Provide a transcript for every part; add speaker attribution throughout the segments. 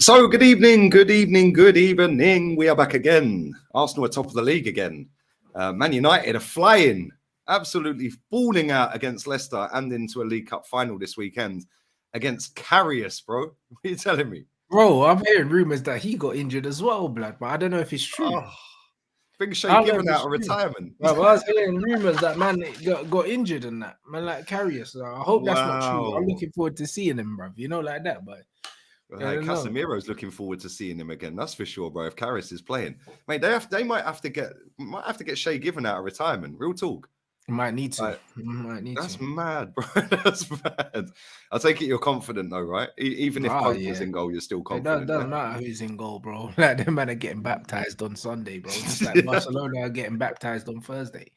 Speaker 1: So, good evening. We are back again. Arsenal are top of the league again. Man United are flying, absolutely falling out against Leicester and into a League Cup final this weekend against Karius, bro. What are you telling me?
Speaker 2: Bro, I'm hearing rumours that he got injured as well, blood, but I don't know if it's true.
Speaker 1: Oh, Big Shay giving out a retirement.
Speaker 2: Bro, I was hearing rumours that man got injured and that. Man, like Karius. So I hope that's not true. I'm looking forward to seeing him, bro. You know, like that, but...
Speaker 1: Casemiro's looking forward to seeing him again. That's for sure, bro. If Karius is playing, mate, they might have to get Shay given out of retirement. Real talk.
Speaker 2: Might need to.
Speaker 1: That's mad, bro. That's mad. I take it you're confident though, right? Even if Pope is in goal, you're still confident.
Speaker 2: It doesn't matter who's in goal, bro. Like them man are getting baptized on Sunday, bro. Just like Barcelona are getting baptized on Thursday.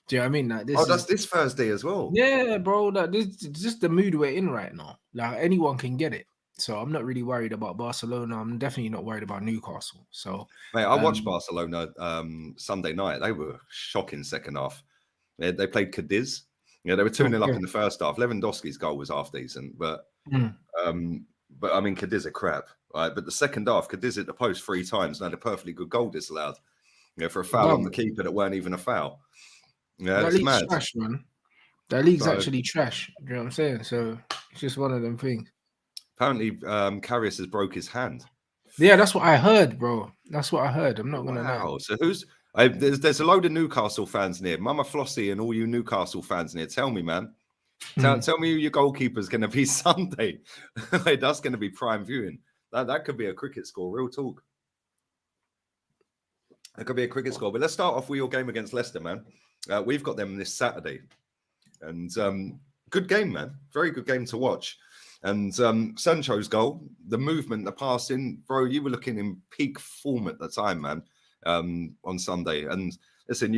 Speaker 2: Do you know what I mean? Like
Speaker 1: that's this Thursday as well.
Speaker 2: Yeah, bro. Like this is just the mood we're in right now. Like anyone can get it. So I'm not really worried about Barcelona. I'm definitely not worried about Newcastle. So,
Speaker 1: mate, I watched Barcelona Sunday night. They were shocking second half. They played Cadiz. Yeah, they were 2-0 up in the first half. Lewandowski's goal was half decent, but I mean, Cadiz are crap, right? But the second half, Cadiz hit the post 3 times and had a perfectly good goal disallowed. For a foul on the keeper that weren't even a foul. Yeah,
Speaker 2: that
Speaker 1: it's
Speaker 2: league's
Speaker 1: mad.
Speaker 2: Trash, man. That league's actually trash. Do you know what I'm saying? So it's just one of them things.
Speaker 1: Apparently, Karius has broke his hand.
Speaker 2: Yeah, that's what I heard, bro. That's what I heard. I'm not gonna lie.
Speaker 1: So there's a load of Newcastle fans near. Mama Flossie and all you Newcastle fans near. Tell me, man. Tell me who your goalkeeper's going to be Sunday. That's going to be prime viewing. That could be a cricket score. Real talk. That could be a cricket score. But let's start off with your game against Leicester, man. We've got them this Saturday, and good game, man. Very good game to watch. And Sancho's goal, the movement, the passing, bro, you were looking in peak form at the time, man, on Sunday. And listen,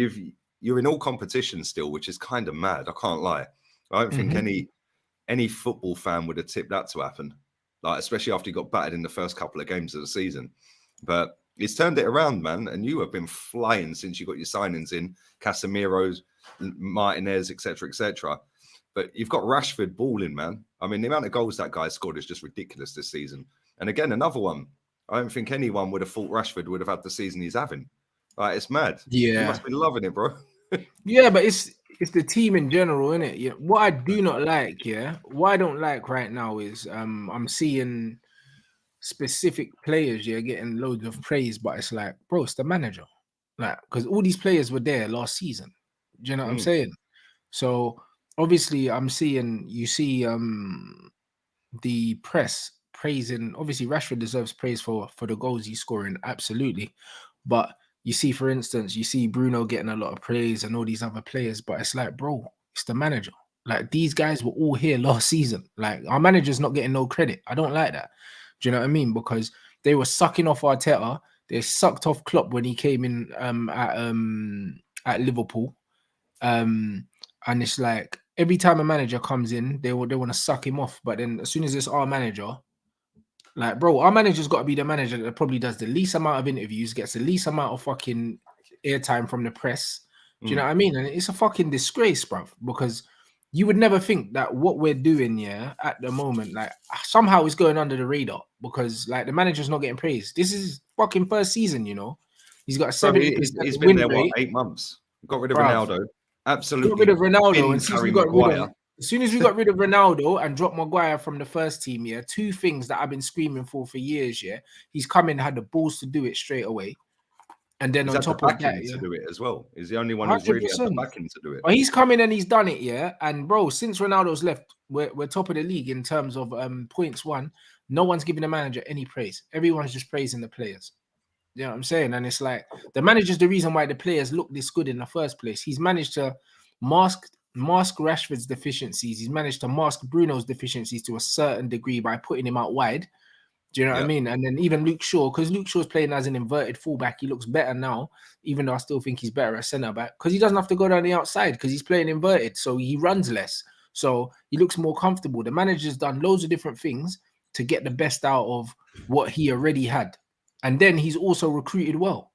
Speaker 1: you're in all competitions still, which is kind of mad. I can't lie. I don't think any football fan would have tipped that to happen, like especially after you got battered in the first couple of games of the season. But it's turned it around, man, and you have been flying since you got your signings in, Casemiro's, Martinez, etc., etc. But you've got Rashford balling, man. I mean, the amount of goals that guy scored is just ridiculous this season. And again, another one. I don't think anyone would have thought Rashford would have had the season he's having. Like, it's mad.
Speaker 2: Yeah.
Speaker 1: You must be loving it, bro.
Speaker 2: Yeah, but it's the team in general, innit? Yeah. What I do not like, what I don't like right now is I'm seeing specific players, getting loads of praise, but it's like, bro, it's the manager. Like, because all these players were there last season. Do you know what I'm saying? So obviously, you see the press praising. Obviously, Rashford deserves praise for the goals he's scoring, absolutely. But you see, for instance, you see Bruno getting a lot of praise and all these other players, but it's like, bro, it's the manager. Like, these guys were all here last season. Like, our manager's not getting no credit. I don't like that. Do you know what I mean? Because they were sucking off Arteta. They sucked off Klopp when he came in at Liverpool. And it's like, every time a manager comes in, they want to suck him off. But then as soon as it's our manager, like, bro, our manager's got to be the manager that probably does the least amount of interviews, gets the least amount of fucking airtime from the press. Do you know what I mean? And it's a fucking disgrace, bruv, because you would never think that what we're doing at the moment, like, somehow it's going under the radar because, like, the manager's not getting praised. This is fucking first season, He's got a 70%
Speaker 1: He's
Speaker 2: win
Speaker 1: been there,
Speaker 2: rate.
Speaker 1: 8 months? Got rid of Ronaldo. Absolutely.
Speaker 2: Got rid of Ronaldo. And as soon as we got rid of Ronaldo and dropped Maguire from the first team, two things that I've been screaming for years, he's come in, had the balls to do it straight away. And then on top of that,
Speaker 1: to do it as well. He's the only one who's really had the backing to do it.
Speaker 2: Well, he's come in and he's done it, And bro, since Ronaldo's left, we're top of the league in terms of points won. No one's giving the manager any praise. Everyone's just praising the players. You know what I'm saying? And it's like the manager's the reason why the players look this good in the first place. He's managed to mask Rashford's deficiencies. He's managed to mask Bruno's deficiencies to a certain degree by putting him out wide. Do you know what I mean? And then even Luke Shaw, because Luke Shaw's playing as an inverted fullback, he looks better now, even though I still think he's better at centre-back, because he doesn't have to go down the outside because he's playing inverted, so he runs less. So he looks more comfortable. The manager's done loads of different things to get the best out of what he already had. And then he's also recruited well.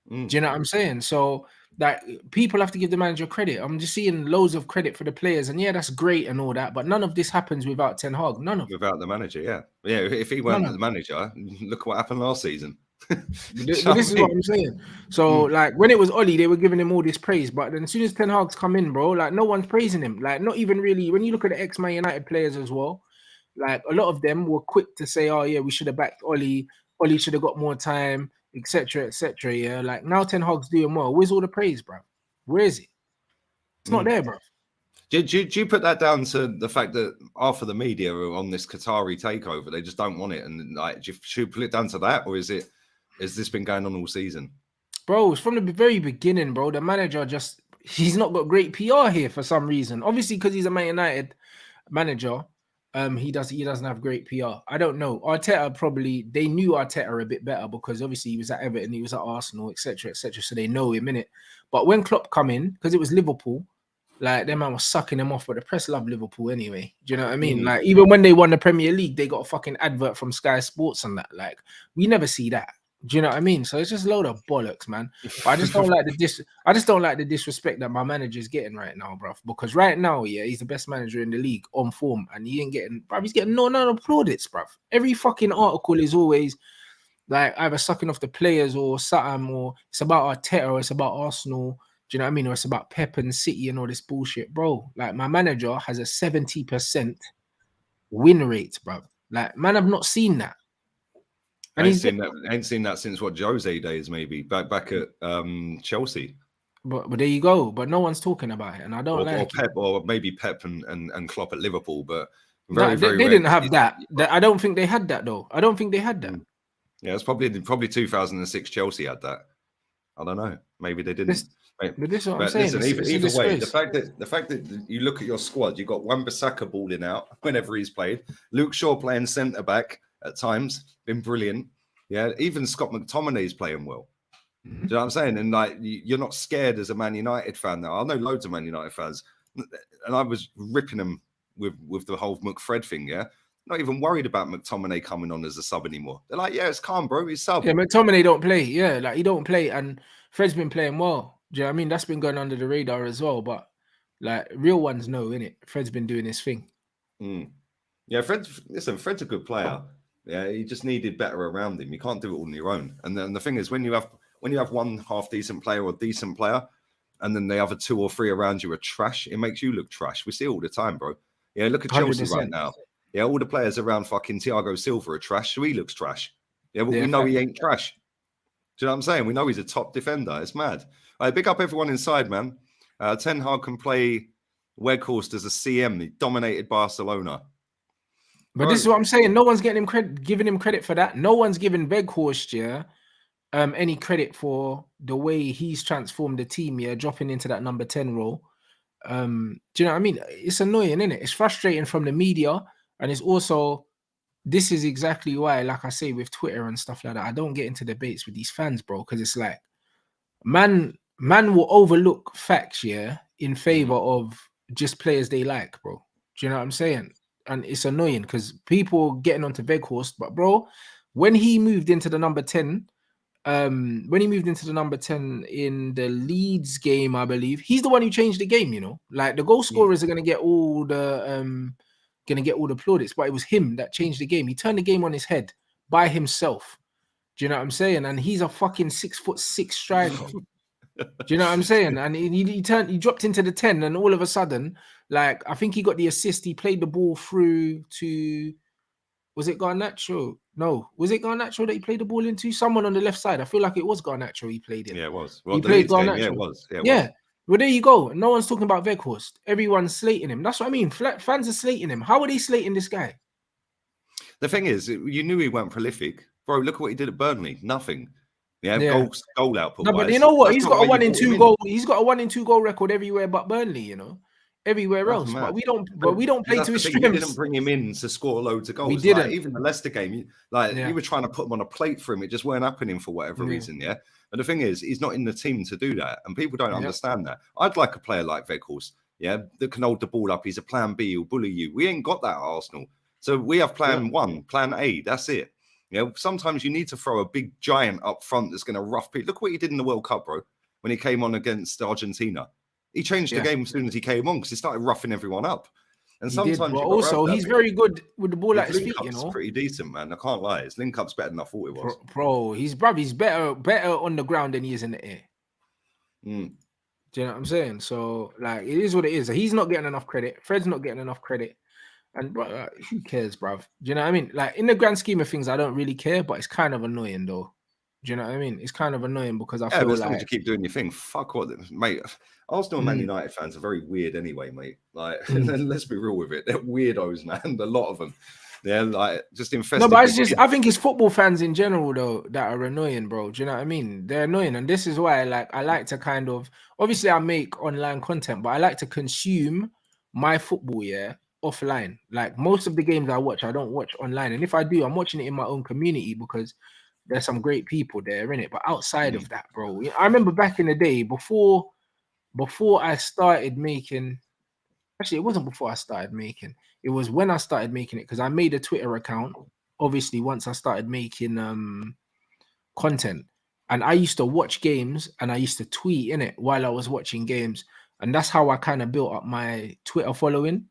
Speaker 2: Do you know what I'm saying? So That people have to give the manager credit. I'm just seeing loads of credit for the players, and yeah, that's great and all that. But none of this happens without Ten Hag. None of it.
Speaker 1: Without the manager, yeah. If he weren't the manager, look what happened last season.
Speaker 2: But this is what I'm saying. So, like, when it was Oli, they were giving him all this praise. But then as soon as Ten Hag's come in, bro, like, no one's praising him. Like, not even really. When you look at the ex-Man United players as well, like, a lot of them were quick to say, oh, yeah, we should have backed Oli. Oli should have got more time, etc., etc. Yeah, like, now Ten Hag's doing well. Where's all the praise, bro? Where is it? It's not there, bro.
Speaker 1: Do you put that down to the fact that half of the media are on this Qatari takeover? They just don't want it, and like, should you put it down to that, or has this been going on all season?
Speaker 2: Bro, it's from the very beginning, bro. The manager he's not got great PR here for some reason. Obviously, because he's a Man United manager, he doesn't have great PR. I don't know. Arteta they knew Arteta a bit better because obviously he was at Everton, he was at Arsenal, etc., etc. So they know him, innit? But when Klopp come in, because it was Liverpool, like, them man was sucking him off, but the press love Liverpool anyway. Do you know what I mean? Like, even when they won the Premier League, they got a fucking advert from Sky Sports and that. Like, we never see that. Do you know what I mean? So it's just a load of bollocks, man. But I just don't like the disrespect that my manager's getting right now, bruv. Because right now, yeah, he's the best manager in the league on form, and he ain't getting, bruv. He's getting none applaudits, bruv. Every fucking article is always like either sucking off the players or something, or it's about Arteta, or it's about Arsenal. Do you know what I mean? Or it's about Pep and City and all this bullshit, bro. Like, my manager has a 70% win rate, bro. Like, man, I've not seen that.
Speaker 1: And I ain't seen that since what, Jose days, maybe back at Chelsea.
Speaker 2: But there you go. But no one's talking about it, and I don't like
Speaker 1: Pep, or maybe Pep and Klopp at Liverpool. But
Speaker 2: they didn't have that. I don't think they had that though. I don't think they had that.
Speaker 1: Yeah, it's probably 2006 Chelsea had that. I don't know. Maybe they didn't.
Speaker 2: But this is what I'm saying.
Speaker 1: Listen, either way, the fact that you look at your squad, you got Wan-Bissaka balling out whenever he's played. Luke Shaw playing centre back at times, been brilliant. Yeah, even Scott McTominay's playing well. Do you know what I'm saying? And like, you're not scared as a Man United fan now. I know loads of Man United fans, and I was ripping them with the whole McFred thing. Yeah, not even worried about McTominay coming on as a sub anymore. They're like, yeah, it's calm, bro. He's sub.
Speaker 2: Yeah, McTominay don't play. Yeah, like, he don't play, and Fred's been playing well. Do you know what I mean? That's been going under the radar as well. But like, real ones know, innit? Fred's been doing his thing.
Speaker 1: Yeah, Fred's a good player. Yeah, he just needed better around him. You can't do it all on your own. And then the thing is, when you have one half decent player or decent player, and then the other two or three around you are trash, it makes you look trash. We see it all the time, bro. Yeah, look at Chelsea 100%. Right now. Yeah, all the players around fucking Thiago Silva are trash, so he looks trash. Yeah, but we know he ain't trash. Do you know what I'm saying? We know he's a top defender. It's mad. All right, big up everyone inside, man. Ten Hag can play Weghorst as a CM. He dominated Barcelona.
Speaker 2: But this is what I'm saying. No one's giving him credit for that. No one's giving Weghorst, any credit for the way he's transformed the team, dropping into that number 10 role. Do you know what I mean? It's annoying, isn't it? It's frustrating from the media, and it's also, this is exactly why, like I say, with Twitter and stuff like that, I don't get into debates with these fans, bro, because it's like, man will overlook facts, in favor of just players they like, bro. Do you know what I'm saying? And it's annoying because people getting onto Weghorst, but bro, when he moved into the number 10, in the Leeds game, I believe, he's the one who changed the game, you know. Like, the goal scorers are gonna get all the plaudits, but it was him that changed the game. He turned the game on his head by himself. Do you know what I'm saying? And he's a fucking 6'6" striker. Do you know what I'm saying? And he dropped into the 10, and all of a sudden, like, I think he got the assist. He played the ball through to, was it Garnacho? No, was it Garnacho that he played the ball into? Someone on the left side. I feel like it was Garnacho he played in.
Speaker 1: Yeah, it was. Well,
Speaker 2: he played Garnacho.
Speaker 1: Yeah, it was.
Speaker 2: Yeah. Well, there you go. No one's talking about Weghorst. Everyone's slating him. That's what I mean. Fans are slating him. How are they slating this guy?
Speaker 1: The thing is, you knew he weren't prolific. Bro, look at what he did at Burnley. Nothing. Yeah. Goal output.
Speaker 2: No, but you know what? He's got a 1 in 2 goal. He's got a 1 in 2 goal record everywhere but Burnley, you know. Everywhere else. But we don't play to his strengths.
Speaker 1: We didn't bring him in to score loads of goals.
Speaker 2: We didn't.
Speaker 1: Like, even the Leicester game, you were trying to put him on a plate for him. It just weren't happening for whatever reason, yeah? And the thing is, he's not in the team to do that. And people don't understand that. I'd like a player like Weghorst, that can hold the ball up. He's a plan B, he'll bully you. We ain't got that at Arsenal. So we have plan 1, plan A, that's it. Sometimes you need to throw a big giant up front that's going to rough people. Look what he did in the World Cup, bro. when he came on against Argentina. He changed the game as soon as he came on because he started roughing everyone up. And
Speaker 2: He
Speaker 1: sometimes
Speaker 2: did, but
Speaker 1: you've got to
Speaker 2: also
Speaker 1: have that,
Speaker 2: he's
Speaker 1: mate.
Speaker 2: very good with the ball at his
Speaker 1: His
Speaker 2: feet,
Speaker 1: link-up's pretty decent, man. I can't lie. His link-up's better than I thought it was.
Speaker 2: Bro, he's better on the ground than he is in the air. Do you know what I'm saying? So, like, it is what it is. He's not getting enough credit. Fred's not getting enough credit. And bro, who cares, bruv? Do you know what I mean? Like, in the grand scheme of things, I don't really care, but it's kind of annoying, though. Do you know what I mean? It's kind of annoying because I feel
Speaker 1: but as
Speaker 2: like
Speaker 1: long as you keep doing your thing, fuck what, mate. Arsenal and Man United fans are very weird anyway, mate. Like, let's be real with it. They're weirdos, man. A lot of them. They're like just infested.
Speaker 2: No, but I think it's football fans in general, though, that are annoying, bro. Do you know what I mean? They're annoying. And this is why I like to kind of, obviously I make online content, but I like to consume my football, offline. Like most of the games I watch, I don't watch online. And if I do, I'm watching it in my own community because there's some great people there, innit? But outside of that, bro, I remember back in the day before I started making. Actually, it wasn't before I started making. It was when I started making it because I made a Twitter account. Obviously, once I started making content, and I used to watch games and I used to tweet in it while I was watching games, and that's how I kind of built up my Twitter following.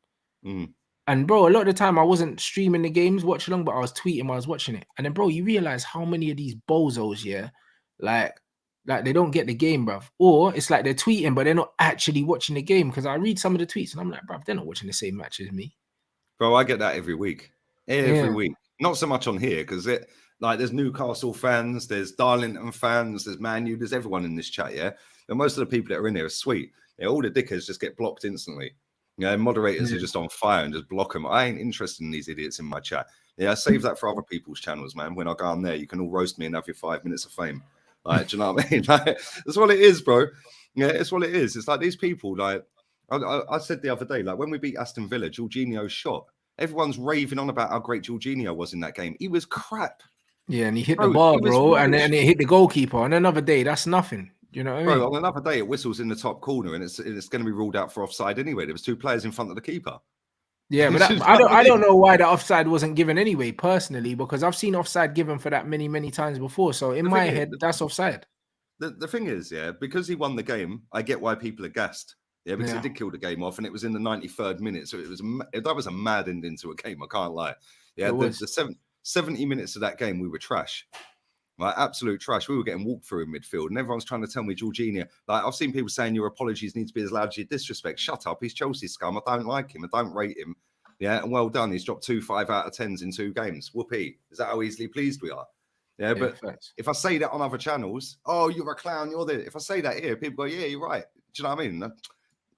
Speaker 2: And bro, a lot of the time I wasn't streaming the games, watch along, but I was tweeting while I was watching it. And then, bro, you realize how many of these bozos, like they don't get the game, bruv. Or it's like they're tweeting, but they're not actually watching the game. Because I read some of the tweets and I'm like, bruv, they're not watching the same match as me.
Speaker 1: Bro, I get that every week. Every week. Not so much on here because there's Newcastle fans, there's Darlington fans, there's Man U, there's everyone in this chat, And most of the people that are in there are sweet. All the dickheads just get blocked instantly. Moderators are just on fire and just block them. I ain't interested in these idiots in my chat. Save that for other people's channels, man. When I go on there, you can all roast me and have your 5 minutes of fame. Like, do you know what I mean? Like, that's what it is, bro. Yeah, it's what it is. It's like these people, like, I said the other day, like when we beat Aston Villa, Jorginho's shot. Everyone's raving on about how great Jorginho was in that game. He was crap.
Speaker 2: Yeah, and he hit the bar, bro, and then it hit the goalkeeper. On another day, that's nothing. You know what I mean?
Speaker 1: Bro, on another day, it whistles in the top corner, and it's going to be ruled out for offside anyway. There was 2 players in front of the keeper.
Speaker 2: Yeah, but I don't know why the offside wasn't given anyway, personally, because I've seen offside given for that many times before. So in my head, that's offside.
Speaker 1: The thing is, because he won the game, I get why people are gassed. Yeah, because he did kill the game off, and it was in the 93rd minute, so that was a mad ending to a game. I can't lie. Yeah, the 70 minutes of that game, we were trash. Like absolute trash. We were getting walked through in midfield, and everyone's trying to tell me Jorginho. Like I've seen people saying your apologies need to be as loud as your disrespect. Shut up. He's Chelsea scum. I don't like him. I don't rate him. Yeah, and well done. He's dropped 2 5 out of 10s in 2 games. Whoopee. Is that how easily pleased we are? Yeah, but if I say that on other channels, oh, you're a clown. You're there. If I say that here, people go, yeah, you're right. Do you know what I mean?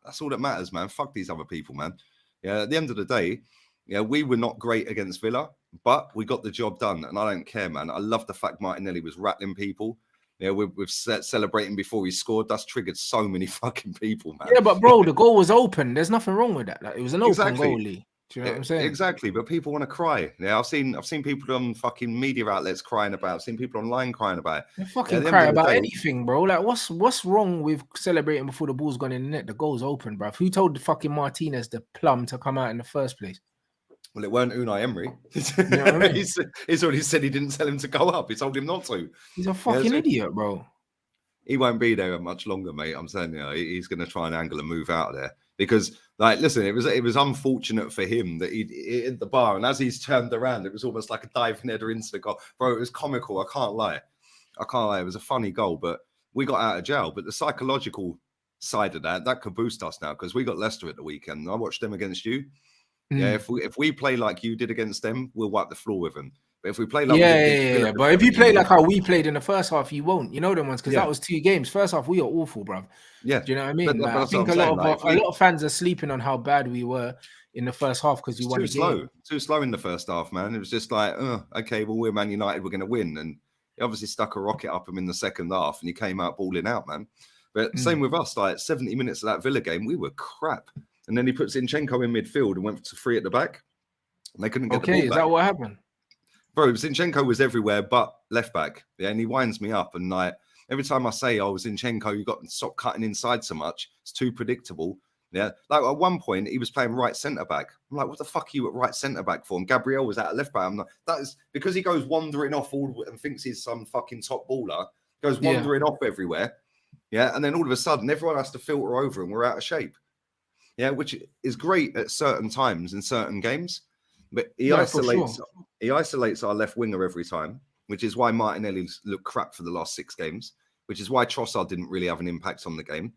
Speaker 1: That's all that matters, man. Fuck these other people, man. Yeah, at the end of the day, we were not great against Villa, but we got the job done, and I don't care, man. I love the fact Martinelli was rattling people. Yeah, we've celebrating before he scored. That's triggered so many fucking people, man.
Speaker 2: Yeah, but bro, the goal was open. There's nothing wrong with that. Like, it was an open goalie. Do you know what I'm saying?
Speaker 1: Exactly, but people want to cry. Yeah, I've seen people on fucking media outlets crying about it. I've seen people online crying about it.
Speaker 2: They fucking cry about anything, bro. Like, what's wrong with celebrating before the ball's gone in the net? The goal's open, bro. Who told the fucking Martinez the plum to come out in the first place?
Speaker 1: Well, it weren't Unai Emery.
Speaker 2: You know what I mean?
Speaker 1: He's already said he didn't tell him to go up. He told him not to.
Speaker 2: He's a fucking idiot, bro.
Speaker 1: He won't be there much longer, mate. I'm saying, he's going to try and angle a move out of there because, like, listen, it was unfortunate for him that he hit the bar, and as he's turned around, it was almost like a diving header into the goal, bro. It was comical. I can't lie. It was a funny goal, but we got out of jail. But the psychological side of that could boost us now because we got Leicester at the weekend. I watched them against you. Yeah, if we play like you did against them, we'll wipe the floor with them. But if we play like
Speaker 2: but if you play like how we played in the first half, you won't. You know them ones because that was 2 games. First half, we are awful, bro.
Speaker 1: Yeah,
Speaker 2: do you know what I mean? Like, I think a lot of fans are sleeping on how bad we were in the first half because we won the game.
Speaker 1: Too slow in the first half, man. It was just like, okay, well, we're Man United, we're going to win, and he obviously stuck a rocket up him in the second half, and he came out balling out, man. But same with us. Like 70 minutes of that Villa game, we were crap. And then he puts Zinchenko in midfield and went to 3 at the back. And they couldn't get the ball back.
Speaker 2: Is that what happened?
Speaker 1: Bro, Zinchenko was everywhere but left back. Yeah, and he winds me up. And like every time I say, Zinchenko, you got to stop cutting inside so much. It's too predictable. Yeah. Like at one point, he was playing right centre back. I'm like, what the fuck are you at right centre back for? And Gabriel was out left back. I'm like, that is because he goes wandering off and thinks he's some fucking top baller. Goes wandering off everywhere. Yeah, and then all of a sudden, everyone has to filter over and we're out of shape. Yeah, which is great at certain times in certain games, but he isolates our left winger every time, which is why Martinelli's looked crap for the last 6 games, which is why Trossard didn't really have an impact on the game.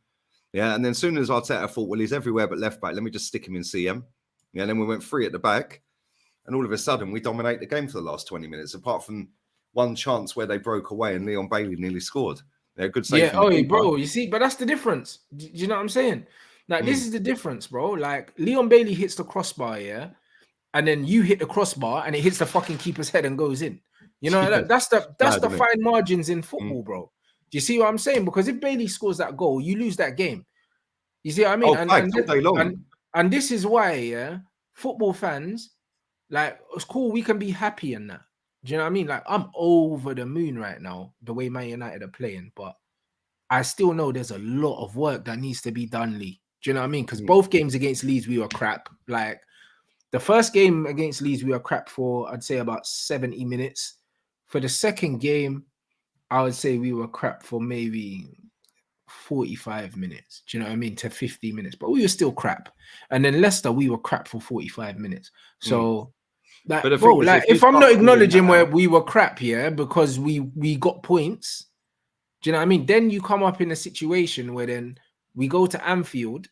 Speaker 1: Yeah, and then as soon as Arteta thought, well, he's everywhere but left back, let me just stick him in CM. Yeah, and then we went 3 at the back, and all of a sudden we dominate the game for the last 20 minutes, apart from one chance where they broke away and Leon Bailey nearly scored. Yeah, good save.
Speaker 2: Yeah, oh, bro, you see, but that's the difference. Do you know what I'm saying? Like, this is the difference, bro. Like, Leon Bailey hits the crossbar, yeah, and then you hit the crossbar and it hits the fucking keeper's head and goes in. You know, that's the fine margins in football, bro. Do you see what I'm saying? Because if Bailey scores that goal, you lose that game. You see what I mean? And this is why, yeah, football fans, like, it's cool, we can be happy in that. Do you know what I mean? Like, I'm over the moon right now, the way Man United are playing, but I still know there's a lot of work that needs to be done, Lee. Do you know what I mean? Because both games against Leeds, we were crap. Like, the first game against Leeds, we were crap for, I'd say, about 70 minutes. For the second game, I would say we were crap for maybe 45 minutes. Do you know what I mean? To 50 minutes. But we were still crap. And then Leicester, we were crap for 45 minutes. So, like, bro, like, if I'm not acknowledging where we were crap here because we got points, do you know what I mean? Then you come up in a situation where then we go to Anfield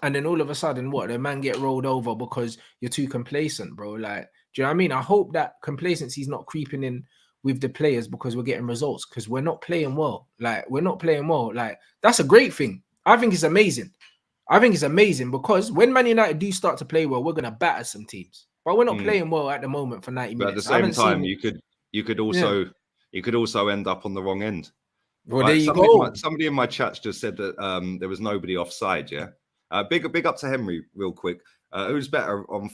Speaker 2: and then all of a sudden, the man get rolled over because you're too complacent, bro. Like, do you know what I mean? I hope that complacency is not creeping in with the players because we're getting results, because we're not playing well. Like, we're not playing well. Like, that's a great thing. I think it's amazing. I think it's amazing because when Man United do start to play well, we're going to batter some teams. But we're not playing well at the moment for 90 minutes.
Speaker 1: But at the same time, you could also end up on the wrong end.
Speaker 2: Well, there you go.
Speaker 1: Somebody in my chat just said that there was nobody offside. Yeah, big up to Henry, real quick. Who's better on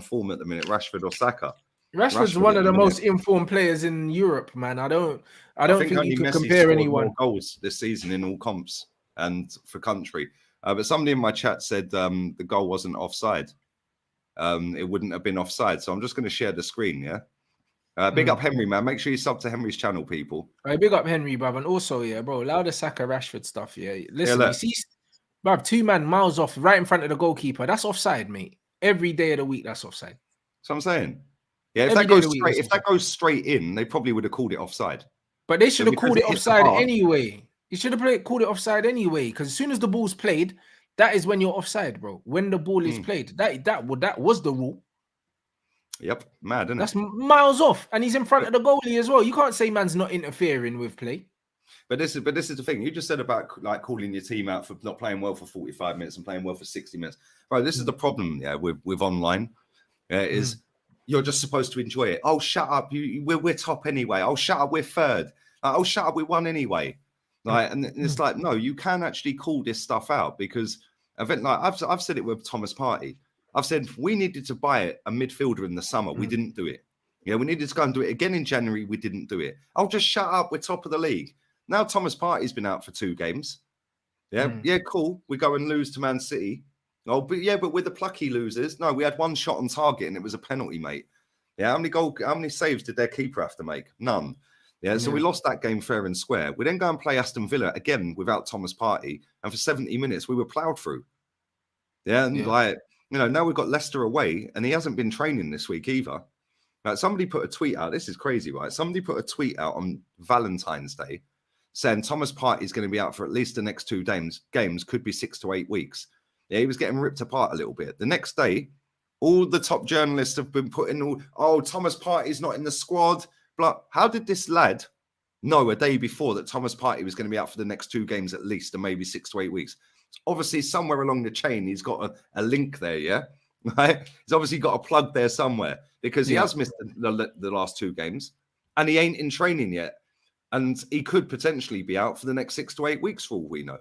Speaker 1: form at the minute, Rashford or Saka?
Speaker 2: Rashford's one of the most informed players in Europe, man. I don't think you can compare anyone.
Speaker 1: More goals this season in all comps and for country. But somebody in my chat said the goal wasn't offside. It wouldn't have been offside. So I'm just going to share the screen. Yeah. Big up Henry, man. Make sure you sub to Henry's channel, people.
Speaker 2: Right, big up Henry, bruv. And also, yeah, bro, allow the Saka Rashford stuff. Yeah, listen, you see, bruv, 2 man miles off, right in front of the goalkeeper. That's offside, mate. Every day of the week, that's offside.
Speaker 1: So I'm saying, yeah, if that goes straight in, they probably would have called it offside.
Speaker 2: But they should have called it offside anyway. You should have called it offside anyway, because as soon as the ball's played, that is when you're offside, bro. When the ball is played, that was the rule.
Speaker 1: Yep, mad, isn't it?
Speaker 2: That's miles off, and he's in front of the goalie as well. You can't say man's not interfering with play.
Speaker 1: But this is the thing. You just said about like calling your team out for not playing well for 45 minutes and playing well for 60 minutes. Bro, this is the problem, yeah, with online. Is you're just supposed to enjoy it. Oh, shut up! We're top anyway. Oh, shut up! We're third. Oh, shut up! We won anyway. Like, and it's like, no, you can actually call this stuff out because I've said it with Thomas Partey. I've said we needed to buy a midfielder in the summer. We didn't do it. Yeah, we needed to go and do it again in January. We didn't do it. Oh, just shut up. We're top of the league. Now Thomas Partey's been out for 2 games. Yeah, cool. We go and lose to Man City. Oh, but we're the plucky losers. No, we had 1 shot on target and it was a penalty, mate. Yeah, how many saves did their keeper have to make? None. Yeah, so we lost that game fair and square. We then go and play Aston Villa again without Thomas Partey, and for 70 minutes we were ploughed through. Yeah, and like, you know, now we've got Leicester away, and he hasn't been training this week either. Like, somebody put a tweet out. This is crazy, right? Somebody put a tweet out on Valentine's Day saying Thomas Partey is going to be out for at least the next 2 games, could be 6 to 8 weeks. Yeah, he was getting ripped apart a little bit. The next day, all the top journalists have been putting Thomas Partey's not in the squad. Blah. How did this lad know a day before that Thomas Partey was going to be out for the next 2 games at least, and maybe 6 to 8 weeks? Obviously, somewhere along the chain, he's got a link there, yeah? Right? He's obviously got a plug there somewhere because he has missed the last 2 games and he ain't in training yet. And he could potentially be out for the next 6 to 8 weeks for all we know.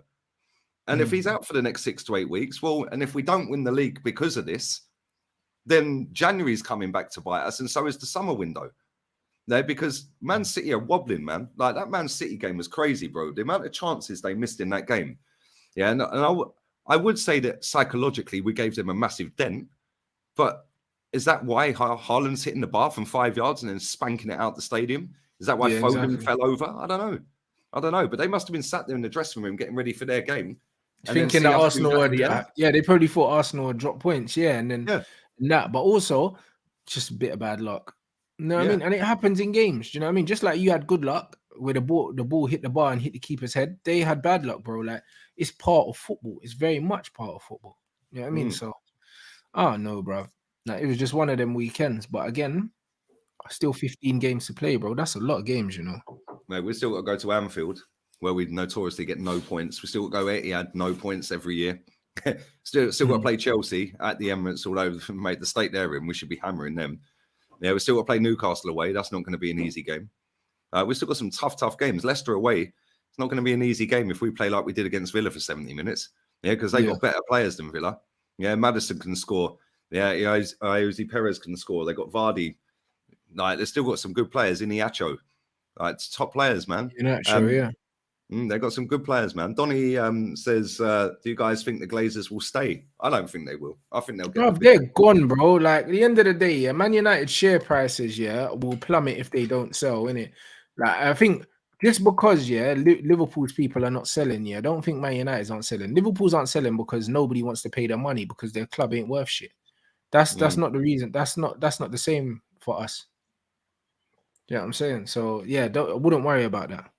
Speaker 1: And if he's out for the next 6 to 8 weeks, well, and if we don't win the league because of this, then January's coming back to bite us, and so is the summer window. No, because Man City are wobbling, man. Like, that Man City game was crazy, bro. The amount of chances they missed in that game. Yeah, and I would say that psychologically we gave them a massive dent, but is that why Haaland's hitting the bar from 5 yards and then spanking it out the stadium? Is that why Foden fell over? I don't know. I don't know, but they must have been sat there in the dressing room getting ready for their game. And
Speaker 2: Thinking that Arsenal would, they probably thought Arsenal would drop points, and then that, but also just a bit of bad luck. You know what I mean? And it happens in games. Do you know what I mean? Just like you had good luck where the ball hit the bar and hit the keeper's head, they had bad luck, bro. Like, it's part of football. It's very much part of football. You know what I mean? So, I don't know, bro. Like, it was just one of them weekends. But again, still 15 games to play, bro. That's a lot of games, you know.
Speaker 1: Mate, we still got to go to Anfield, where we notoriously get no points. We still got to go Etihad, no points every year. still got to play Chelsea at the Emirates all over. Mate, the state they're in, we should be hammering them. Yeah, we still got to play Newcastle away. That's not going to be an easy game. We've still got some tough games. Leicester away, it's not going to be an easy game if we play like we did against Villa for 70 minutes. Yeah, because they got better players than Villa. Yeah, Maddison can score. Yeah, Jose Perez can score. They got Vardy. Like, they've still got some good players in Iacho. Like, it's top players, man. They got some good players, man. Donny says, do you guys think the Glazers will stay? I don't think they will. I think they'll get
Speaker 2: they're gone, bro. Like, at the end of the day, Man United share prices, will plummet if they don't sell, innit? Like, I think just because, Liverpool's people are not selling, I don't think Man United's aren't selling. Liverpool's aren't selling because nobody wants to pay their money because their club ain't worth shit. That's not the reason. That's not the same for us. You know what I'm saying? So, I wouldn't worry about that.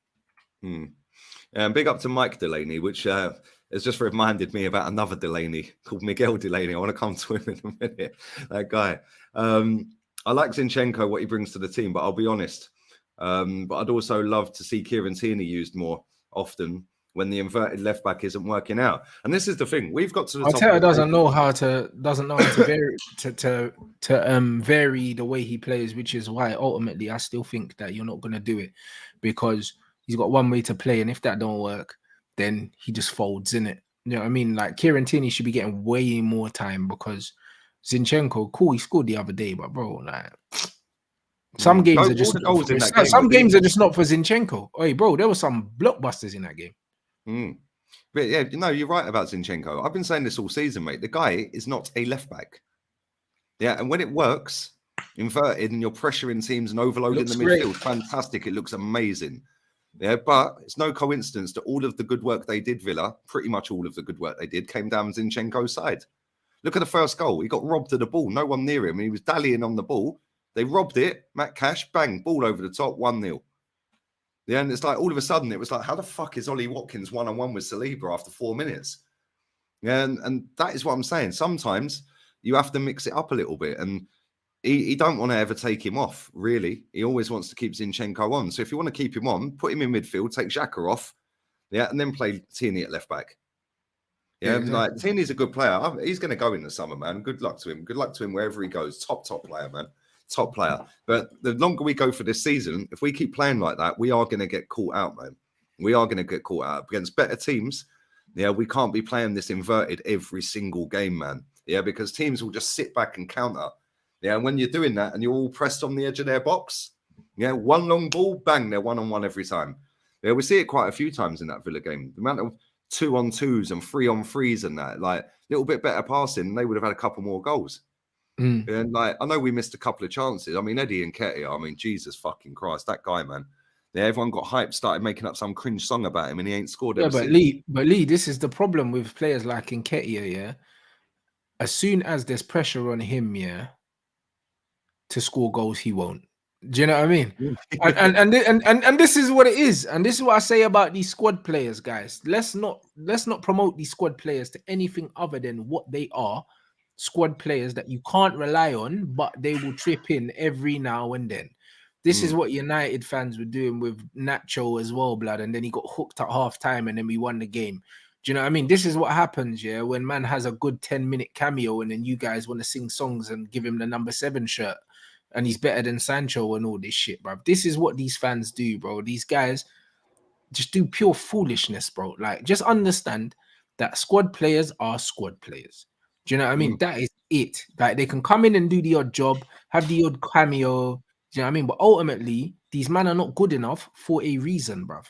Speaker 1: Big up to Mike Delaney, which has just reminded me about another Delaney called Miguel Delaney. I want to come to him in a minute. That guy. I like Zinchenko, what he brings to the team, but I'll be honest. But I'd also love to see Kieran Tierney used more often when the inverted left back isn't working out. And this is the thing: we've got to the
Speaker 2: Arteta doesn't know how to vary vary the way he plays, which is why ultimately I still think that you're not going to do it because he's got one way to play, and if that don't work, then he just folds in it. You know what I mean? Like, Kieran Tierney should be getting way more time because Zinchenko, cool, he scored the other day, but bro, like, some games are just some games are just not for Zinchenko. Hey, bro, there were some blockbusters in that game.
Speaker 1: But yeah, you're right about Zinchenko. I've been saying this all season, mate. The guy is not a left back. Yeah, and when it works, inverted, and you're pressuring teams and overloading the midfield, fantastic. It looks amazing. Yeah, but it's no coincidence that all of the good work they did, Villa, pretty much all of the good work they did, came down Zinchenko's side. Look at the first goal. He got robbed of the ball. No one near him. He was dallying on the ball. They robbed it. Matt Cash, bang, ball over the top, 1-0. Yeah, and it's like all of a sudden it was like, how the fuck is Ollie Watkins one-on-one with Saliba after 4 minutes? Yeah, and that is what I'm saying. Sometimes you have to mix it up a little bit, and he don't want to ever take him off, really. He always wants to keep Zinchenko on. So if you want to keep him on, put him in midfield, take Xhaka off, and then play Tierney at left back. Yeah, exactly. Like, Tierney's a good player. He's going to go in the summer, man. Good luck to him. Good luck to him wherever he goes. Top player, man. Top player. But the longer we go for this season, if we keep playing like that, we are going to get caught out, man. We are going to get caught out against better teams. Yeah, we can't be playing this inverted every single game, man. Yeah, because teams will just sit back and counter. Yeah, and when you're doing that and you're all pressed on the edge of their box, one long ball, bang, they're one-on-one every time. Yeah, we see it quite a few times in that Villa game. The amount of 2-on-2s and 3-on-3s and that, like, a little bit better passing, and they would have had a couple more goals. And like, I know we missed a couple of chances. I mean, Eddie Nketiah, I mean, Jesus fucking Christ, that guy, man. Yeah, everyone got hyped, started making up some cringe song about him, and he ain't scored ever since.
Speaker 2: Lee, this is the problem with players like Nketiah, As soon as there's pressure on him, to score goals, he won't. Do you know what I mean? and this is what it is, and this is what I say about these squad players, guys. Let's not promote these squad players to anything other than what they are. Squad players that you can't rely on, but they will trip in every now and then. This is what United fans were doing with Nacho as well, blood, and then he got hooked at half time and then we won the game. Do you know what I mean? This is what happens, when man has a good 10-minute cameo and then you guys want to sing songs and give him the number 7 shirt and he's better than Sancho and all this shit, bro. This is what these fans do, bro. These guys just do pure foolishness, bro. Like, just understand that squad players are squad players. Do you know what I mean? That is it. Like, they can come in and do the odd job, have the odd cameo. Do you know what I mean? But ultimately, these men are not good enough for a reason, bruv.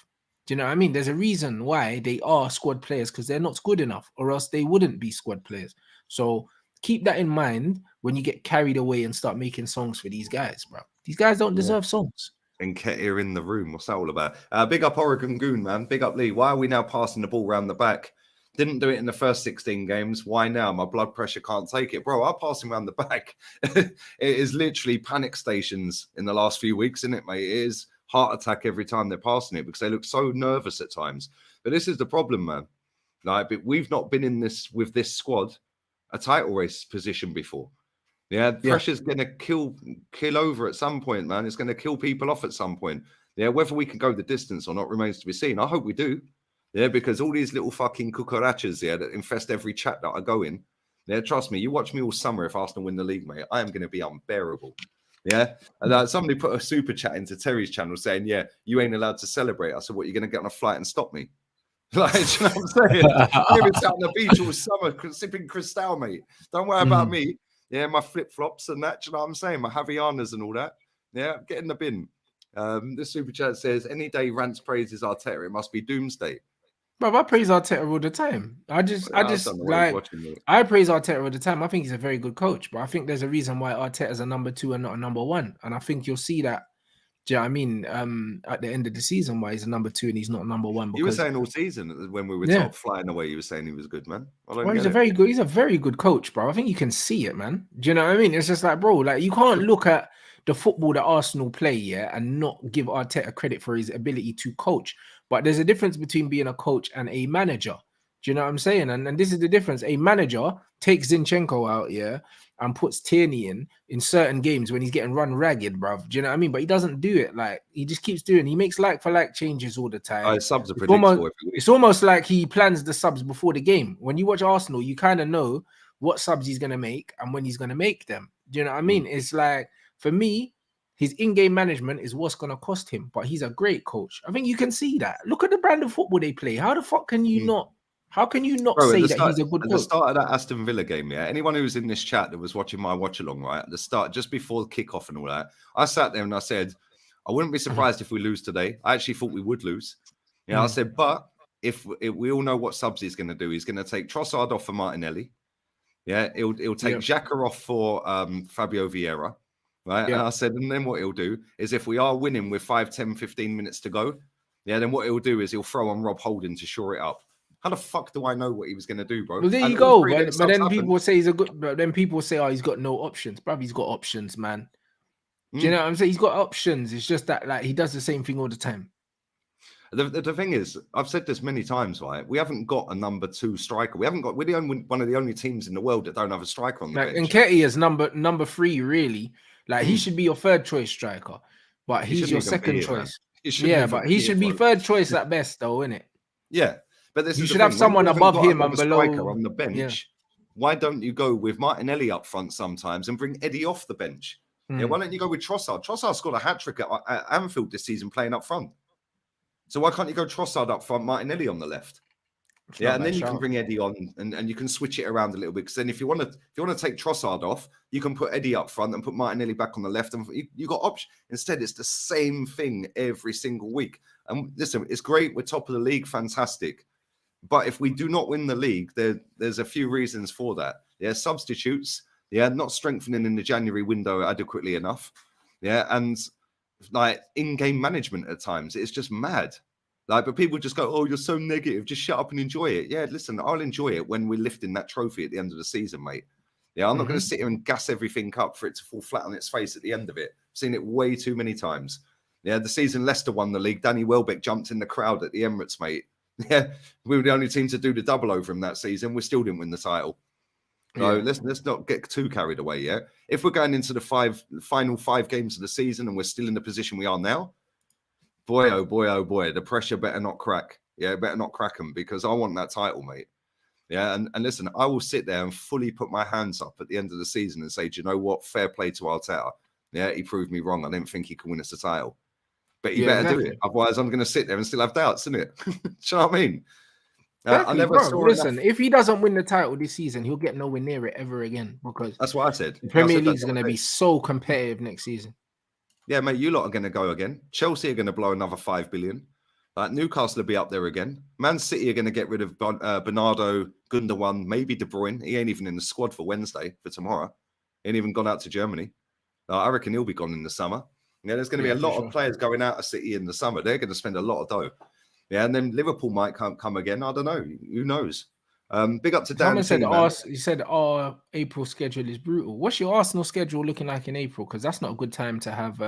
Speaker 2: Do you know what I mean? There's a reason why they are squad players, because they're not good enough, or else they wouldn't be squad players. So keep that in mind when you get carried away and start making songs for these guys, bro. These guys don't deserve songs.
Speaker 1: Nketiah in the room. What's that all about? Big up Oregon Goon, man. Big up Lee. Why are we now passing the ball around the back? Didn't do it in the first 16 games. Why now? My blood pressure can't take it. Bro, I'm passing around the back. It is literally panic stations in the last few weeks, isn't it, mate? It is heart attack every time they're passing it because they look so nervous at times. But this is the problem, man. Like, but we've not been in this with this squad a title race position before. Yeah, pressure's going to kill over at some point, man. It's going to kill people off at some point. Yeah, whether we can go the distance or not remains to be seen. I hope we do. Yeah, because all these little fucking cucarachas here that infest every chat that I go in. Yeah, trust me, you watch me all summer if Arsenal win the league, mate. I am going to be unbearable. Yeah. And somebody put a super chat into Terry's channel saying, yeah, you ain't allowed to celebrate. I said, what, you're going to get on a flight and stop me? Like, you know what I'm saying? You've been sat on the beach all summer sipping Cristal, mate. Don't worry about me. Yeah, my flip-flops and that, you know what I'm saying? My Havianas and all that. Yeah, get in the bin. This super chat says, any day Rance praises Arteta, it must be doomsday.
Speaker 2: Bro, I praise Arteta all the time. I praise Arteta all the time. I think he's a very good coach, but I think there's a reason why Arteta's a number 2 and not a number 1. And I think you'll see that. Do you know what I mean? At the end of the season, why he's a number 2 and he's not number 1. Because
Speaker 1: you were saying all season when we were top flying away, you were saying he was good, man.
Speaker 2: He's a very good coach, bro. I think you can see it, man. Do you know what I mean? It's just like, bro, like you can't look at the football that Arsenal play, and not give Arteta credit for his ability to coach. But there's a difference between being a coach and a manager. Do you know what I'm saying? And this is the difference. A manager takes Zinchenko out, and puts Tierney in certain games when he's getting run ragged, bruv. Do you know what I mean? But he doesn't do it. Like, he just keeps doing. He makes like-for-like changes all the time.
Speaker 1: Subs are predictable.
Speaker 2: It's almost like he plans the subs before the game. When you watch Arsenal, you kind of know what subs he's going to make and when he's going to make them. Do you know what I mean? It's like, for me, his in-game management is what's going to cost him. But he's a great coach. I think you can see that. Look at the brand of football they play. How the fuck can you not... How can you not say that he's a good coach?
Speaker 1: At the start of that Aston Villa game, anyone who was in this chat that was watching my watch-along, right, at the start, just before the kickoff and all that, I sat there and I said, I wouldn't be surprised if we lose today. I actually thought we would lose. I said, but if we all know what subs he's going to do, he's going to take Trossard off for Martinelli. Yeah, he'll take Xhaka off for Fabio Vieira, right? And I said, and then what he'll do is if we are winning with 5, 10, 15 minutes to go, then what he'll do is he'll throw on Rob Holding to shore it up. How the fuck do I know what he was going to do, bro?
Speaker 2: Well, there you go. But then people say he's a good. But then people say, oh, he's got no options. Bro, he's got options, man. Do you know what I'm saying? He's got options. It's just that, like, he does the same thing all the time.
Speaker 1: The thing is, I've said this many times, right? We haven't got a number 2 striker. We're one of the only teams in the world that don't have a striker on the bench.
Speaker 2: And Nketiah is number 3, really. Like, he should be your 3rd choice striker, but he's your 2nd choice. But he should be 3rd choice at best, though, innit?
Speaker 1: Yeah. But
Speaker 2: you should have someone above him and below
Speaker 1: on the bench. Yeah. Why don't you go with Martinelli up front sometimes and bring Eddie off the bench? Yeah, why don't you go with Trossard? Trossard scored a hat-trick at Anfield this season playing up front. So why can't you go Trossard up front, Martinelli on the left? And then you can bring Eddie on and you can switch it around a little bit. Because then if you want to take Trossard off, you can put Eddie up front and put Martinelli back on the left. And you got options. Instead, it's the same thing every single week. And listen, it's great. We're top of the league. Fantastic. But if we do not win the league, there's a few reasons for that. Substitutes. Not strengthening in the January window adequately enough. And like in-game management at times. It's just mad. Like, but people just go, oh, you're so negative. Just shut up and enjoy it. Yeah, listen, I'll enjoy it when we're lifting that trophy at the end of the season, mate. I'm not going to sit here and gas everything up for it to fall flat on its face at the end of it. I've seen it way too many times. The season Leicester won the league, Danny Welbeck jumped in the crowd at the Emirates, mate. We were the only team to do the double over him that season. We still didn't win the title. So let's not get too carried away. If we're going into the final 5 games of the season and we're still in the position we are now, boy, oh boy, the pressure better not crack. Better not crack them because I want that title, mate. And listen, I will sit there and fully put my hands up at the end of the season and say, do you know what? Fair play to Arteta. He proved me wrong. I didn't think he could win us the title. But you better do it. Otherwise, I'm going to sit there and still have doubts, isn't it? Do you know what I mean?
Speaker 2: Listen, if he doesn't win the title this season, he'll get nowhere near it ever again because
Speaker 1: that's what I said.
Speaker 2: The Premier League's going to be so competitive next season.
Speaker 1: Yeah, mate, you lot are going to go again. Chelsea are going to blow another 5 billion. Newcastle will be up there again. Man City are going to get rid of Bernardo, Gundogan, maybe De Bruyne. He ain't even in the squad for Wednesday, for tomorrow. He ain't even gone out to Germany. I reckon he'll be gone in the summer. Yeah, there's going to be a
Speaker 2: for
Speaker 1: lot
Speaker 2: sure.
Speaker 1: of players going out of City in the summer. They're going to spend a lot of dough. Yeah, and then Liverpool might come again. I don't know. Who knows? Big up to Dan
Speaker 2: Someone said
Speaker 1: T, man.
Speaker 2: you said our April schedule is brutal. What's your Arsenal schedule looking like in April? Because that's not a good time to have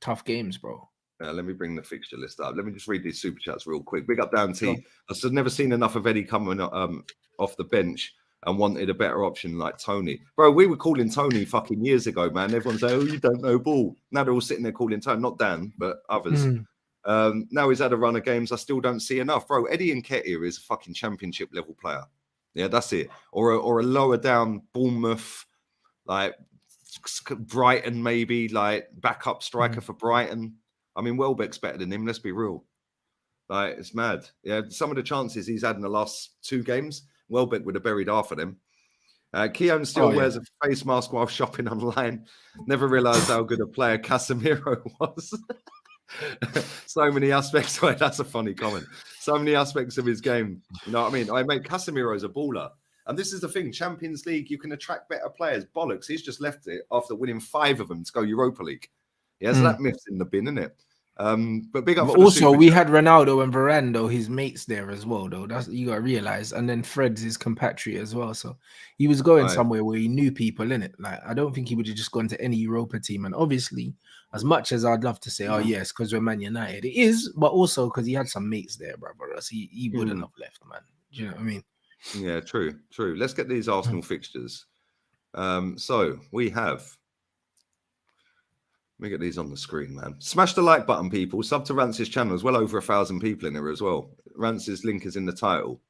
Speaker 2: tough games, bro.
Speaker 1: Let me bring the fixture list up. Let me just read these super chats real quick. Big up Dan T.
Speaker 2: Sure.
Speaker 1: I've still never seen enough of Eddie coming off the bench and wanted a better option like Tony. Bro, we were calling Tony fucking years ago, man. Everyone's like, oh, you don't know ball. Now they're all sitting there calling Tony, not Dan, but others. Now he's had a run of games. I still don't see enough. Bro, Eddie Nketiah is a fucking championship level player. Yeah, that's it. Or a lower down Bournemouth, like Brighton, maybe, like backup striker for Brighton. I mean, Welbeck's better than him. Let's be real. Like, it's mad. Yeah, some of the chances he's had in the last 2 games, Welbeck would have buried half of them. Keown still wears a face mask while shopping online. Never realised how good a player Casemiro was. So many aspects. Wait, that's a funny comment. So many aspects of his game. You know what I mean? Mate, Casemiro's a baller. And this is the thing. Champions League, you can attract better players. Bollocks. He's just left it after winning 5 of them to go Europa League. Yeah, so that myth's in the bin, isn't it? But big up.
Speaker 2: But also, we had Ronaldo and Varane, though, his mates there as well, though. That's you gotta realize. And then Fred's his compatriot as well. So he was going somewhere where he knew people in it. Like, I don't think he would have just gone to any Europa team. And obviously, as much as I'd love to say, oh yes, because we're Man United, it is, but also because he had some mates there, bro. So he wouldn't have left, man. Do you know what I mean?
Speaker 1: Yeah, true. Let's get these Arsenal fixtures. So we have. Let me get these on the screen, man. Smash the like button, people. Sub to Rance's channel. There's well over 1,000 people in there as well. Rance's link is in the title.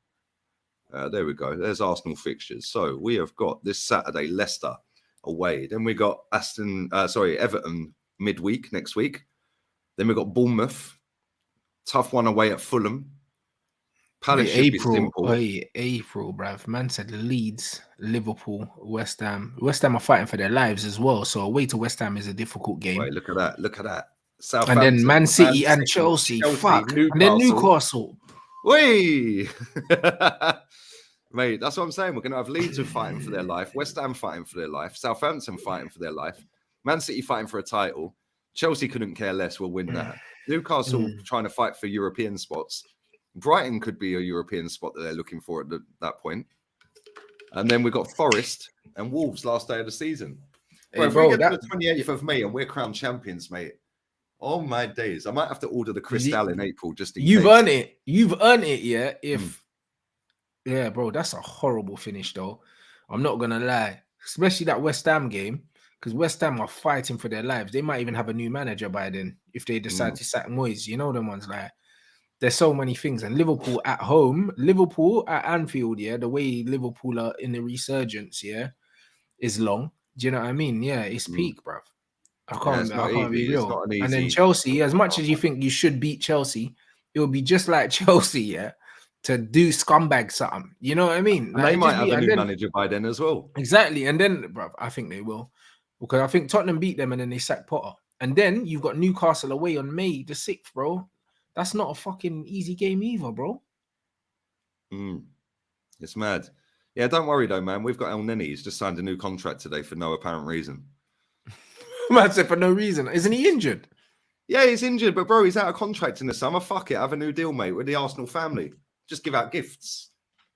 Speaker 1: There we go. There's Arsenal fixtures. So we have got this Saturday, Leicester away. Then we got Everton midweek next week. Then we got Bournemouth. Tough one away at Fulham. Palace should be simple.
Speaker 2: April, bruv. Man said Leeds, Liverpool, West Ham. West Ham are fighting for their lives as well. So away to West Ham is a difficult game.
Speaker 1: Wait, look at that.
Speaker 2: And then Man City and Chelsea. Fuck. Newcastle. And then Newcastle.
Speaker 1: Whee! Mate, that's what I'm saying. We're going to have Leeds fighting for their life, West Ham fighting for their life, Southampton fighting for their life, Man City fighting for a title. Chelsea couldn't care less. We'll win that. Newcastle trying to fight for European spots. Brighton could be a European spot that they're looking for at that point. And then we've got Forest and Wolves last day of the season. Hey, if we get to the 28th of May and we're crowned champions, mate, oh my days. I might have to order the Cristal in April just in
Speaker 2: case. Earned it. You've earned it, yeah. Yeah, bro, that's a horrible finish, though. I'm not going to lie. Especially that West Ham game, because West Ham are fighting for their lives. They might even have a new manager by then if they decide to sack Moyes. You know them ones like... There's so many things. And Liverpool at home, Liverpool at Anfield, yeah, the way Liverpool are in the resurgence, yeah, is long. Do you know what I mean? Yeah, it's peak, bruv. I can't be real. And then Chelsea, as much as you think you should beat Chelsea, it will be just like Chelsea, yeah, to do scumbag something. You know what I mean?
Speaker 1: Like, they might have a new manager by then as well.
Speaker 2: Exactly. And then, bruv, I think they will. Because I think Tottenham beat them and then they sacked Potter. And then you've got Newcastle away on May the 6th, bro. That's not a fucking easy game either, bro.
Speaker 1: It's mad. Yeah, don't worry though, man. We've got El Neni. He's just signed a new contract today for no apparent reason.
Speaker 2: Man said for no reason. Isn't he injured?
Speaker 1: Yeah, he's injured, but bro, he's out of contract in the summer. Fuck it. Have a new deal, mate, with the Arsenal family. Just give out gifts.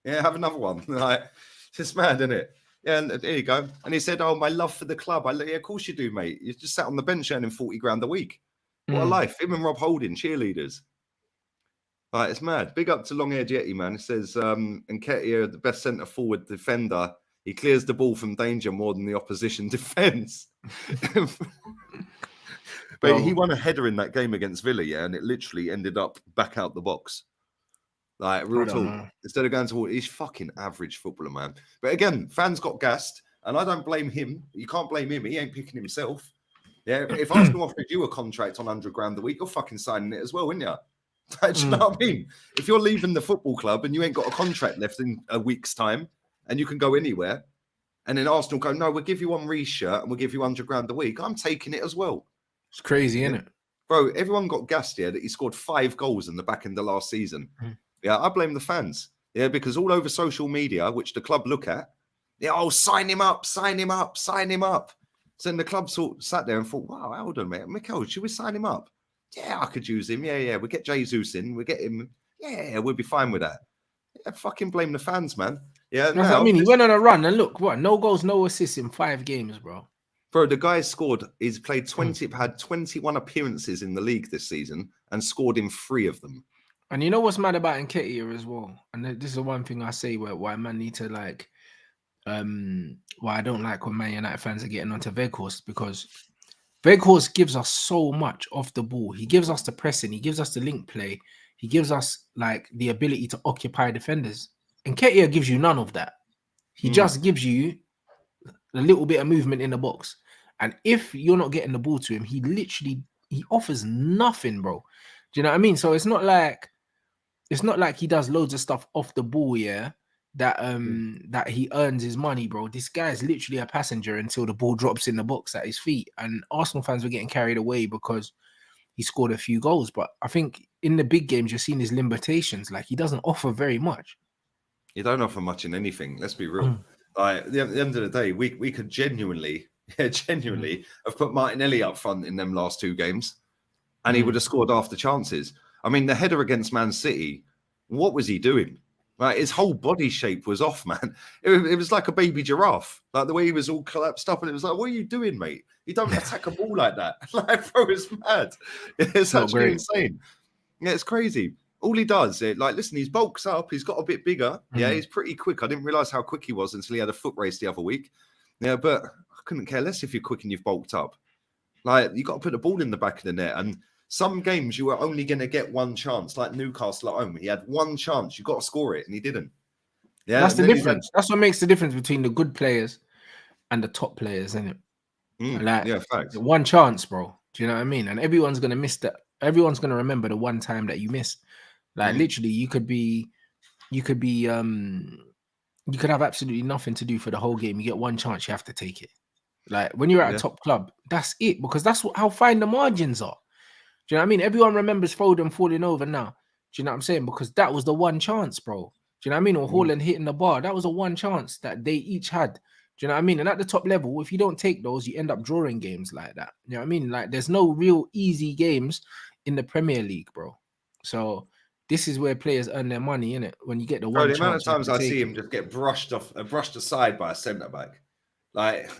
Speaker 1: Yeah, have another one. Like, it's mad, isn't it? Yeah, and there you go. And he said, oh, my love for the club. Yeah, of course you do, mate. You just sat on the bench earning 40 grand a week. What a life. Him and Rob Holding, cheerleaders. Right, it's mad. Big up to Long Hair Jetty, man. It says, Nketiah, the best centre forward defender. He clears the ball from danger more than the opposition defence. But he won a header in that game against Villa, yeah, and it literally ended up back out the box. Like, real talk. Instead of going to he's fucking average footballer, man. But again, fans got gassed, and I don't blame him. You can't blame him. He ain't picking himself. Yeah, if Arsenal offered you a contract on 100 grand a week, you're fucking signing it as well, wouldn't you? Do you know what I mean? If you're leaving the football club and you ain't got a contract left in a week's time and you can go anywhere, and then Arsenal go, no, we'll give you one shirt and we'll give you 100 grand a week, I'm taking it as well.
Speaker 2: It's crazy, isn't it?
Speaker 1: Bro, everyone got gassed here that he scored 5 goals in the back end of last season. Yeah, I blame the fans. Yeah, because all over social media, which the club look at, sign him up, sign him up, sign him up. So then the club sat there and thought, wow, hold on, mate. Mikel, should we sign him up? Yeah, I could use him. Yeah. We'll get Jesus in. We'll get him. Yeah, we'll be fine with that. Yeah, fucking blame the fans, man. Yeah,
Speaker 2: That's what I mean. He went on a run and look, what? No goals, no assists in 5 games, bro.
Speaker 1: Bro, the guy scored. He's played 20, had 21 appearances in the league this season and scored in 3 of them.
Speaker 2: And you know what's mad about Nketiah as well? And this is the one thing I say why man need to like, why I don't like when Man United fans are getting onto Weghorst, because Weghorst gives us so much off the ball. He gives us the pressing. He gives us the link play. He gives us like the ability to occupy defenders. And Nketiah gives you none of that. He just gives you a little bit of movement in the box. And if you're not getting the ball to him, he offers nothing, bro. Do you know what I mean? So it's not like he does loads of stuff off the ball, yeah, that he earns his money, bro. This guy is literally a passenger until the ball drops in the box at his feet. And Arsenal fans were getting carried away because he scored a few goals. But I think in the big games, you're seeing his limitations. Like, he doesn't offer very much.
Speaker 1: You don't offer much in anything. Let's be real. Like, at the end of the day, we could genuinely have put Martinelli up front in them last 2 games, and he would have scored after chances. I mean, the header against Man City, what was he doing? Like, his whole body shape was off, man. It was like a baby giraffe. Like, the way he was all collapsed up, and it was like, what are you doing, mate? You don't attack a ball like that. Like, bro, it's mad. It's actually insane. Yeah, it's crazy. All he does, listen, he's bulks up. He's got a bit bigger. Yeah, he's pretty quick. I didn't realize how quick he was until he had a foot race the other week. Yeah, but I couldn't care less if you're quick and you've bulked up. Like, you got to put the ball in the back of the net. And some games you were only going to get one chance, like Newcastle at home. He had one chance. You got to score it, and he didn't. Yeah,
Speaker 2: that's the difference. That's what makes the difference between the good players and the top players, isn't it?
Speaker 1: Yeah, facts.
Speaker 2: One chance, bro. Do you know what I mean? And everyone's going to miss that. Everyone's going to remember the one time that you missed. Like, literally, you could have absolutely nothing to do for the whole game. You get one chance, you have to take it. Like, when you're at a top club, that's it, because that's how fine the margins are. Do you know what I mean? Everyone remembers Foden falling over now. Do you know what I'm saying? Because that was the one chance, bro. Do you know what I mean? Or Haaland hitting the bar. That was a one chance that they each had. Do you know what I mean? And at the top level, if you don't take those, you end up drawing games like that. You know what I mean? Like, there's no real easy games in the Premier League, bro. So this is where players earn their money, innit? When you get the one chance.
Speaker 1: The amount of times I see him just get brushed aside by a centre back. Like,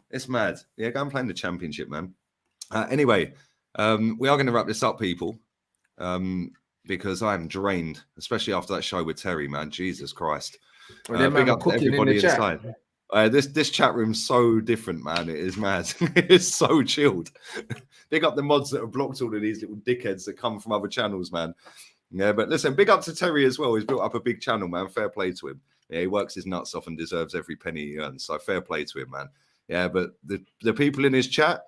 Speaker 1: it's mad. Yeah, go and play in the Championship, man. Anyway, we are going to wrap this up, people, because I'm drained, especially after that show with Terry, man. Jesus Christ. Big up to everybody inside. This chat room's so different, man. It is mad. It's so chilled. Big up the mods that have blocked all of these little dickheads that come from other channels, man. Yeah, but listen, big up to Terry as well. He's built up a big channel, man. Fair play to him. Yeah, he works his nuts off and deserves every penny he earns. So fair play to him, man. Yeah, but the people in his chat,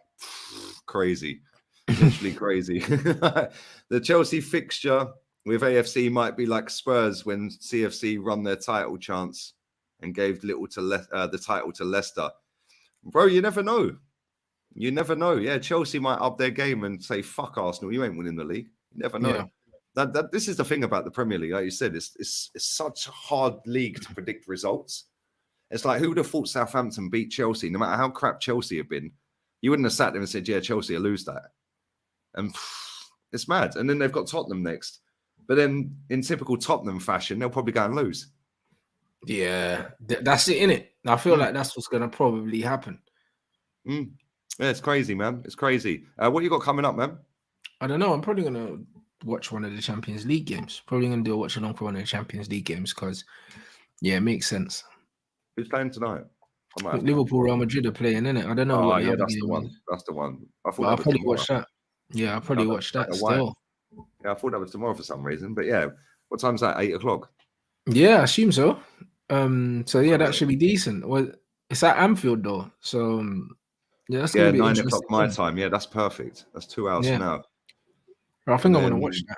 Speaker 1: crazy. Literally crazy. The Chelsea fixture with AFC might be like Spurs when CFC run their title chance and gave the title to Leicester. Bro, you never know. You never know. Yeah, Chelsea might up their game and say, fuck Arsenal, you ain't winning the league. You never know. Yeah. This is the thing about the Premier League. Like you said, it's such a hard league to predict results. It's like, who would have thought Southampton beat Chelsea? No matter how crap Chelsea have been, you wouldn't have sat there and said, yeah, Chelsea will lose that. And it's mad. And then they've got Tottenham next. But then in typical Tottenham fashion, they'll probably go and lose.
Speaker 2: Yeah, that's it, innit? I feel like that's what's going to probably happen.
Speaker 1: Yeah, it's crazy, man. It's crazy. What you got coming up, man?
Speaker 2: I don't know. I'm probably going to watch one of the Champions League games. Probably going to do a watch along for one of the Champions League games because, yeah, it makes sense.
Speaker 1: Who's playing tonight?
Speaker 2: Liverpool, Real Madrid are playing, innit? I don't know.
Speaker 1: Oh, yeah, that's the one. That's the one.
Speaker 2: I'll probably watch that. Yeah, I'll probably watch that still.
Speaker 1: Yeah, I thought that was tomorrow for some reason. But yeah, what time's that? 8 o'clock?
Speaker 2: Yeah, I assume so. So yeah, that should be decent. Well, it's at Anfield though. So yeah, that's gonna be
Speaker 1: 9 o'clock my time. Yeah, that's perfect. That's 2 hours from now.
Speaker 2: I think I want to watch that.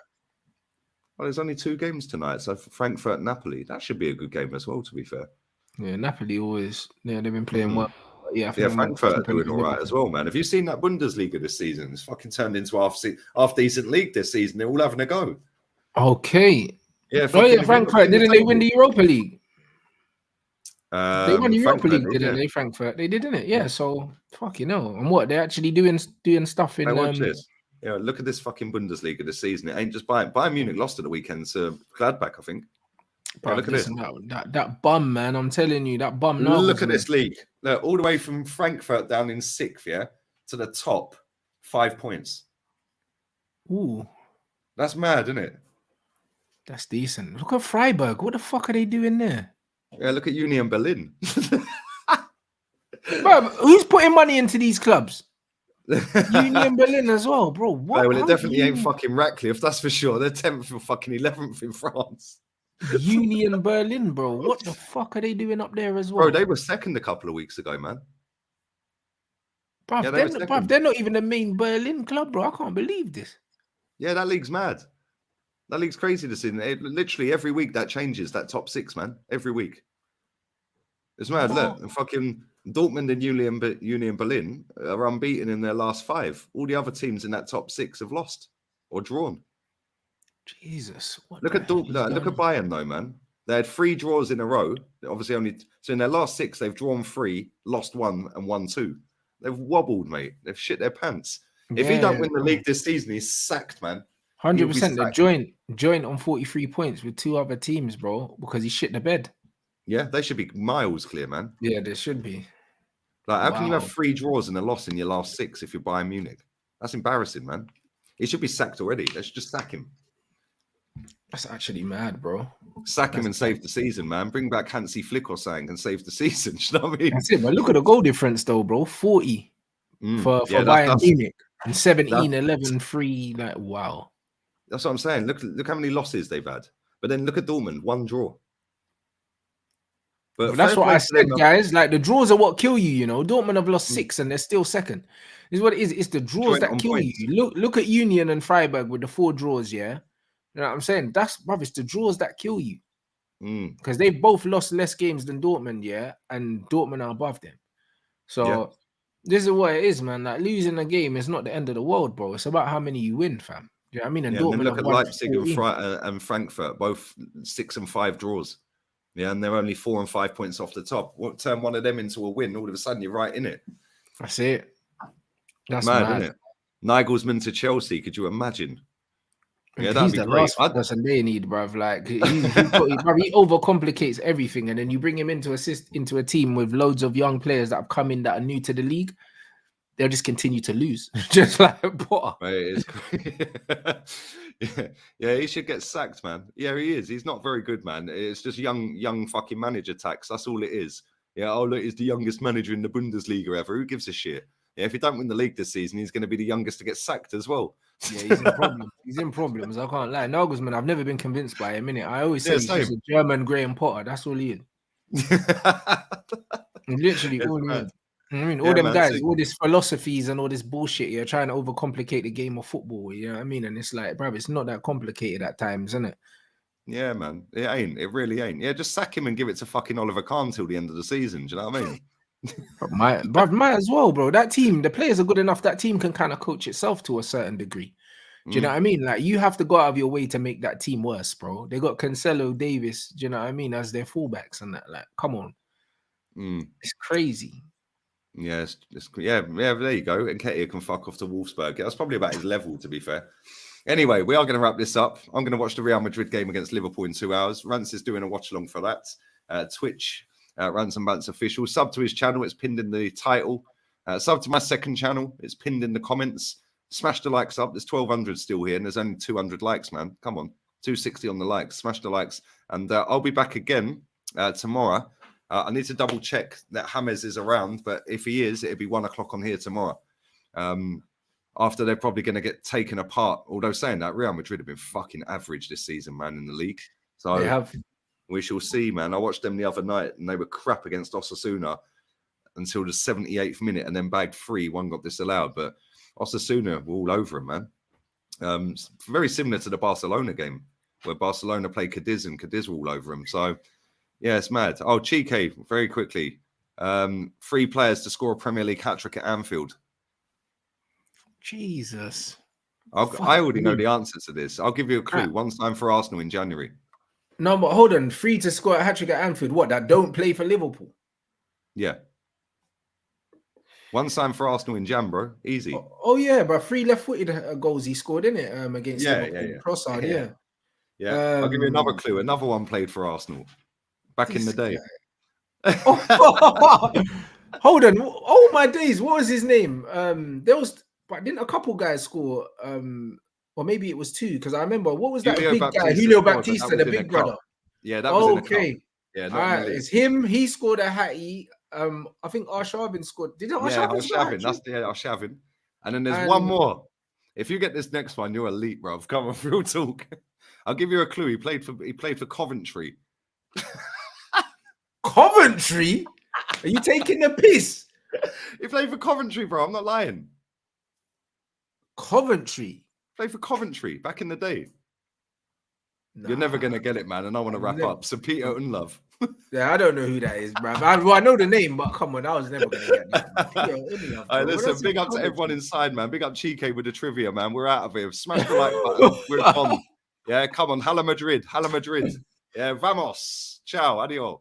Speaker 1: Well, there's only 2 games tonight. So Frankfurt, Napoli. That should be a good game as well, to be fair.
Speaker 2: Yeah, Napoli always. Yeah, they've been playing well.
Speaker 1: Yeah, Frankfurt are doing all right as well, man. Have you seen that Bundesliga this season? It's fucking turned into half decent league this season. They're all having a go.
Speaker 2: Okay.
Speaker 1: Yeah.
Speaker 2: Frankfurt. Didn't they win the Europa League? They won the Europa
Speaker 1: Frankfurt
Speaker 2: League,
Speaker 1: did,
Speaker 2: didn't
Speaker 1: yeah.
Speaker 2: they? Frankfurt, they did, didn't it? Yeah. So fucking hell. And what they're actually doing stuff
Speaker 1: Hey,
Speaker 2: in
Speaker 1: watch this. Yeah, look at this fucking Bundesliga this season. It ain't just Bayern Munich lost at the weekend to Gladbach, I think. Yeah,
Speaker 2: Bruv,
Speaker 1: look at this.
Speaker 2: listen, that bum, man. I'm telling you, that bum
Speaker 1: Look at
Speaker 2: Nagelsmann.
Speaker 1: this league. Look, all the way from Frankfurt down in 6th, yeah, to the top, 5 points.
Speaker 2: Ooh,
Speaker 1: That's mad, isn't it?
Speaker 2: that's decent. Look at Freiburg. What the fuck are they doing there?
Speaker 1: Yeah, look at Union Berlin.
Speaker 2: Bruv, who's putting money into these clubs? Union Berlin as well, bro. What?
Speaker 1: Well, it
Speaker 2: How
Speaker 1: definitely ain't fucking Ratcliffe, that's for sure. They're 10th or fucking 11th in France.
Speaker 2: Union Berlin, bro. What the fuck are they doing up there as well?
Speaker 1: Bro, they were second a couple of weeks ago, man.
Speaker 2: Bruv,
Speaker 1: Yeah,
Speaker 2: they're not even the main Berlin club, bro. I can't believe this.
Speaker 1: Yeah, that league's mad. That league's crazy to see. Literally every week that changes, that top 6, man. Every week. It's mad. Look, and fucking Dortmund and Union Berlin are unbeaten in their last 5. All the other teams in that top 6 have lost or drawn.
Speaker 2: Jesus.
Speaker 1: Look at Bayern, though, man. They had 3 draws in a row. Obviously, so in their last 6, they've drawn 3, lost 1, and won 2. They've wobbled, mate. They've shit their pants. If he don't win the league this season, he's sacked, man.
Speaker 2: 100%. They're joint on 43 points with 2 other teams, bro, because he shit the bed.
Speaker 1: Yeah, they should be miles clear, man.
Speaker 2: Yeah, there should be.
Speaker 1: Like, how can you have 3 draws and a loss in your last 6 if you're Bayern Munich? That's embarrassing, man. He should be sacked already. They should just sack him.
Speaker 2: That's actually mad, bro.
Speaker 1: Sack him and save the season, man. Bring back Hansi Flick or something and save the season. You know what I mean?
Speaker 2: That's it, but look at the goal difference, though, bro. 40 for Bayern Munich and 17, 11, 3. Like, wow.
Speaker 1: That's what I'm saying. Look how many losses they've had. But then look at Dortmund, 1 draw.
Speaker 2: But that's what I said, guys. Like, the draws are what kill you, you know. Dortmund have lost 6 and they're still second. This is what it is. It's the draws that kill you. Look at Union and Freiburg with the 4 draws, yeah? You know what I'm saying? It's the draws that kill you. Because they've both lost less games than Dortmund, yeah? And Dortmund are above them. So this is what it is, man. Like, losing a game is not the end of the world, bro. It's about how many you win, fam. You know what I mean? And Dortmund
Speaker 1: and look at Leipzig
Speaker 2: 14.
Speaker 1: and Frankfurt, both 6 and 5 draws. Yeah, and they're only 4 and 5 points off the top. Turn one of them into a win, all of a sudden you're right in it.
Speaker 2: That's it. That's
Speaker 1: mad, isn't it? Nagelsmann to Chelsea, could you imagine?
Speaker 2: Yeah, that'd be great. Last person they need, bruv. Like he overcomplicates everything, and then you bring him into a team with loads of young players that have come in that are new to the league. They'll just continue to lose, just like Potter.
Speaker 1: Yeah, he should get sacked, man. Yeah, he is. He's not very good, man. It's just young fucking manager tax. That's all it is. Yeah, oh look, he's the youngest manager in the Bundesliga ever. Who gives a shit? Yeah, if he don't win the league this season, he's going to be the youngest to get sacked as well.
Speaker 2: Yeah, he's in problems. He's in problems. I can't lie. Nagelsmann, I've never been convinced by him. I always say he's just a German Graham Potter. That's all he is. Literally all he is. I mean, all them guys, all these philosophies and all this bullshit, you're trying to overcomplicate the game of football. You know what I mean? And it's like, bro, it's not that complicated at times, isn't it?
Speaker 1: Yeah, man. It ain't. It really ain't. Yeah, just sack him and give it to fucking Oliver Kahn till the end of the season. Do you know what I mean?
Speaker 2: might as well, bro. That team, the players are good enough. That team can kind of coach itself to a certain degree. Do you know what I mean? Like, you have to go out of your way to make that team worse, bro. They got Cancelo, Davis, do you know what I mean, as their fullbacks and that. Like, come on. It's crazy.
Speaker 1: Yeah, there you go. And Nketiah can fuck off to Wolfsburg. That's probably about his level, to be fair. Anyway, we are going to wrap this up. I'm going to watch the Real Madrid game against Liverpool in 2 hours. Rance is doing a watch along for that. Twitch, Rance and Bants official. Sub to his channel. It's pinned in the title. Sub to my second channel. It's pinned in the comments. Smash the likes up. There's 1,200 still here, and there's only 200 likes, man. Come on. 260 on the likes. Smash the likes. And I'll be back again tomorrow. I need to double check that James is around, but if he is, it'll be 1 o'clock on here tomorrow. After they're probably going to get taken apart. Although saying that, Real Madrid have been fucking average this season, man, in the league. So
Speaker 2: they have.
Speaker 1: We shall see, man. I watched them the other night, and they were crap against Osasuna until the 78th minute, and then bagged 3. 1 got disallowed, but Osasuna were all over them, man. Very similar to the Barcelona game, where Barcelona played Cadiz, and Cadiz were all over them. So, yeah, it's mad. Oh, Chike, very quickly. 3 players to score a Premier League hat-trick at Anfield.
Speaker 2: Jesus.
Speaker 1: I already know the answer to this. I'll give you a clue. One time for Arsenal in January.
Speaker 2: No, but hold on. 3 to score a hat-trick at Anfield. What, that don't play for Liverpool?
Speaker 1: Yeah. One sign for Arsenal in Jam, bro. Easy.
Speaker 2: Oh yeah, but 3 left-footed goals he scored, in it? Against Liverpool.
Speaker 1: Yeah.
Speaker 2: Trossard, yeah.
Speaker 1: Yeah. I'll give you another clue. Another one played for Arsenal back in the day.
Speaker 2: Oh, hold on. Oh my days. What was his name? But didn't a couple guys score? Or maybe it was 2, because I remember, what was that big guy? Julio Baptista, the big brother.
Speaker 1: Yeah, that was in a cup. Yeah,
Speaker 2: all right, it's him. He scored a hattie. I think Arshavin scored. Did Arshavin score?
Speaker 1: That's Arshavin. And then there's one more. If you get this next one, you're elite, bro. Come on, real talk. I'll give you a clue. He played for Coventry.
Speaker 2: Coventry? Are you taking the piss?
Speaker 1: He played for Coventry, bro. I'm not lying.
Speaker 2: Coventry.
Speaker 1: Played for Coventry back in the day. Nah. You're never gonna get it, man. And I want to wrap up. So Peter Unlove.
Speaker 2: Yeah, I don't know who that is, bro. I know the name, but come on, I was never gonna get that. Peter Unlove.
Speaker 1: All right, listen, big up to everyone inside, man. Big up Chike with the trivia, man. We're out of here. Smash the like button. We're on. Yeah, come on. Hala Madrid. Yeah, vamos. Ciao. Adios.